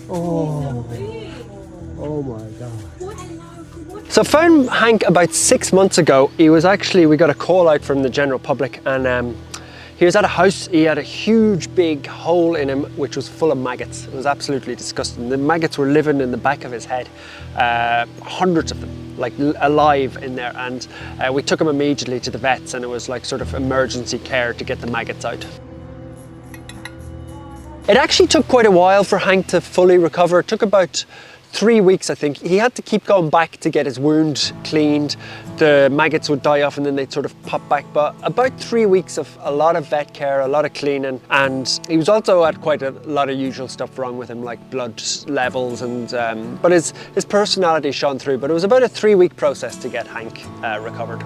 Oh, oh my God. So I found Hank about 6 months ago. He was actually, we got a call out from the general public, and he was at a house. He had a huge big hole in him which was full of maggots. It was absolutely disgusting. The maggots were living in the back of his head, hundreds of them, like alive in there, and we took him immediately to the vets, and it was like sort of emergency care to get the maggots out. It actually took quite a while for Hank to fully recover. It took about 3 weeks, I think. He had to keep going back to get his wound cleaned. The maggots would die off and then they'd sort of pop back. But about 3 weeks of a lot of vet care, a lot of cleaning. And he was also had quite a lot of usual stuff wrong with him, like blood levels, and but his personality shone through. But it was about a 3-week process to get Hank recovered.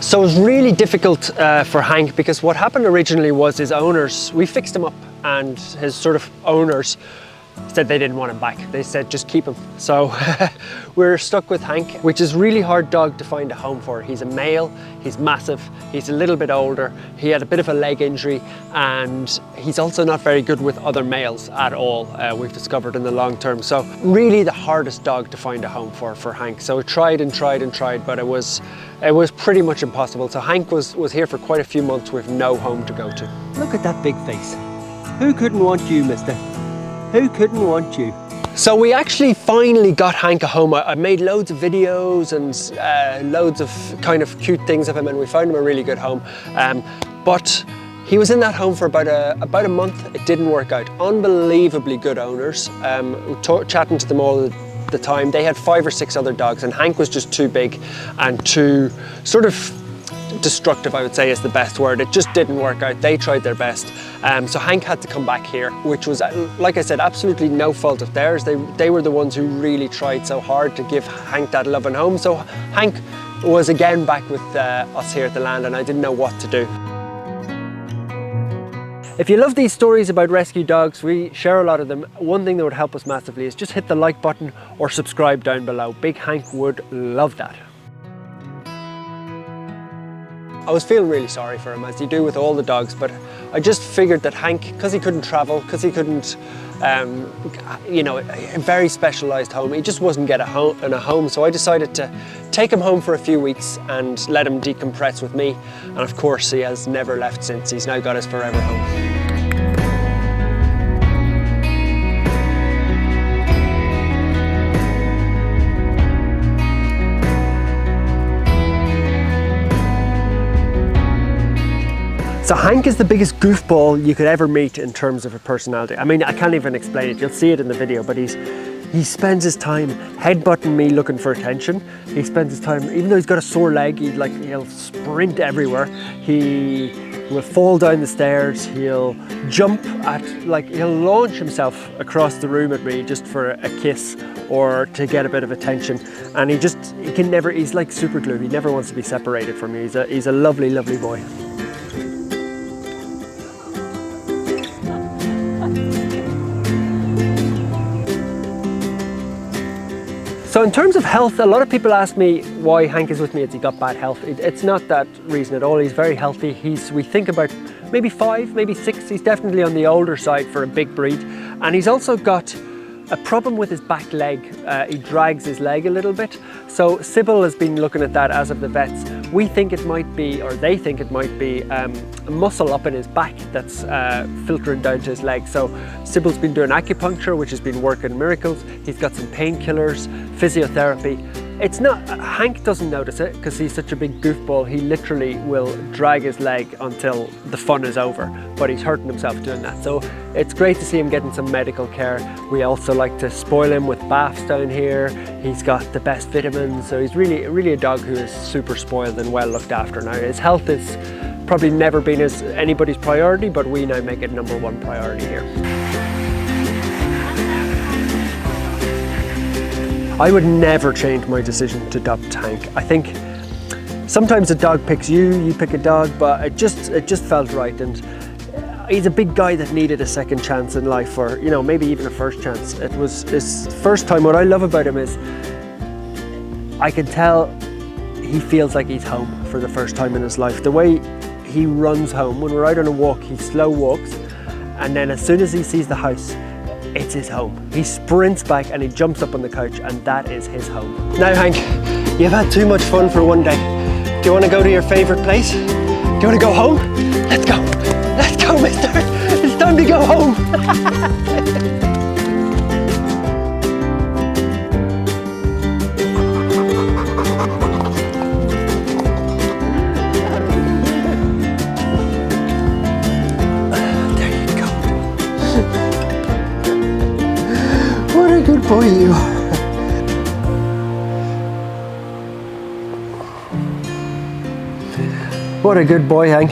So it was really difficult for Hank, because what happened originally was his owners, we fixed him up, and his sort of owners said they didn't want him back. They said just keep him. So we're stuck with Hank, which is a really hard dog to find a home for. He's a male, he's massive, he's a little bit older, he had a bit of a leg injury, and he's also not very good with other males at all, we've discovered in the long term. So really the hardest dog to find a home for Hank. So we tried and tried and tried, but it was pretty much impossible. So Hank was here for quite a few months with no home to go to. Look at that big face. Who couldn't want you, mister? Who couldn't want you? So we actually finally got Hank a home. I made loads of videos and loads of kind of cute things of him, and we found him a really good home. But he was in that home for about a month. It didn't work out. Unbelievably good owners. Chatting to them all the time. They had 5 or 6 other dogs, and Hank was just too big and too sort of destructive, I would say is the best word. It just didn't work out. They tried their best. So Hank had to come back here, which was, like I said, absolutely no fault of theirs. They were the ones who really tried so hard to give Hank that loving home. So Hank was again back with us here at the land, and I didn't know what to do. If you love these stories about rescue dogs, we share a lot of them. One thing that would help us massively is just hit the like button or subscribe down below. Big Hank would love that. I was feeling really sorry for him, as you do with all the dogs, but I just figured that Hank, because he couldn't travel, because he couldn't, you know, a very specialised home, he just wasn't getting a home, so I decided to take him home for a few weeks and let him decompress with me, and of course he has never left since. He's now got his forever home. So Hank is the biggest goofball you could ever meet in terms of a personality. I mean, I can't even explain it. You'll see it in the video, but he spends his time headbutting me looking for attention. He spends his time, even though he's got a sore leg, he'll sprint everywhere. He will fall down the stairs. He'll jump at, he'll launch himself across the room at me just for a kiss or to get a bit of attention. And he can never, he's like super glue. He never wants to be separated from me. He's a lovely, lovely boy. So in terms of health, a lot of people ask me why Hank is with me. Has he got bad health? It's not that reason at all. He's very healthy. We think about maybe 5, maybe 6. He's definitely on the older side for a big breed. And he's also got a problem with his back leg. He drags his leg a little bit. So Sybil has been looking at that as of the vets. We think it might be, or they think it might be, a muscle up in his back that's filtering down to his leg. So Sybil's been doing acupuncture, which has been working miracles. He's got some painkillers, physiotherapy. It's not, Hank doesn't notice it because he's such a big goofball. He literally will drag his leg until the fun is over, but he's hurting himself doing that. So it's great to see him getting some medical care. We also like to spoil him with baths down here. He's got the best vitamins. So he's really a dog who is super spoiled and well looked after now. His health is probably never been anybody's priority, but we now make it #1 priority here. I would never change my decision to adopt Hank. I think sometimes a dog picks you, you pick a dog, but it just felt right. And he's a big guy that needed a second chance in life, or maybe even a first chance. It was his first time. What I love about him is I can tell he feels like he's home for the first time in his life. The way he runs home, when we're out on a walk, he slow walks, and then as soon as he sees the house, it's his home. He sprints back and he jumps up on the couch, and that is his home. Now Hank, you've had too much fun for one day. Do you want to go to your favourite place? Do you want to go home? Let's go. Let's go, mister. It's time to go home. There you go. What a good boy you are. What a good boy, Hank.